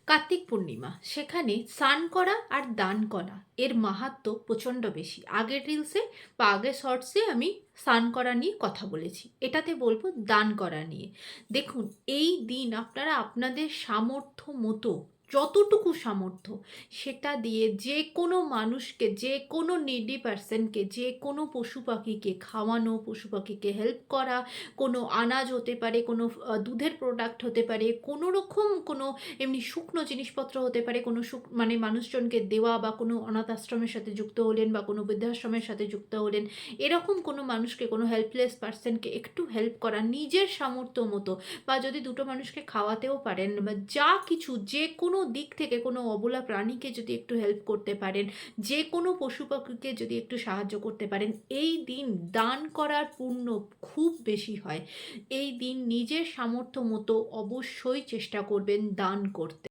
কার্তিক পূর্ণিমা, সেখানে স্নান করা আর দান করা এর মাহাত্ম্য প্রচণ্ড বেশি। আগের রিলসে বা আগের শর্টসে আমি স্নান করা নিয়ে কথা বলেছি, এটাতে বলবো দান করা নিয়ে। দেখুন, এই দিন আপনারা আপনাদের সামর্থ্য মতো, যতটুকু সামর্থ্য সেটা দিয়ে যে কোনো মানুষকে, যে কোনো নিডি পার্সনকে, যে কোনো পশু পাখিকে খাওয়ানো, পশু পাখিকে হেল্প করা, কোনো আনাজ হতে পারে, কোনো দুধের প্রোডাক্ট হতে পারে, কোনো রকম কোনো এমনি শুকনো জিনিসপত্র হতে পারে, কোনো মানে মানুষজনকে দেওয়া, বা কোনো অনাথ আশ্রমের সাথে যুক্ত হলেন বা কোনো বৃদ্ধাশ্রমের সাথে যুক্ত হলেন, এরকম কোনো মানুষকে, কোনো হেল্পলেস পার্সনকে একটু হেল্প করা নিজের সামর্থ্য মতো, বা যদি দুটো মানুষকে খাওয়াতেও পারেন, বা যা কিছু যে কোনো দিক থেকে কোনো অবলা প্রাণীকে যদি একটু হেল্প করতে পারেন, যে কোনো পশু পাখিকে যদি একটু সাহায্য করতে পারেন, এই দিন দান করার পুণ্য খুব বেশি হয়। এই দিন নিজের সামর্থ্য মতো অবশ্যই চেষ্টা করবেন দান করতে।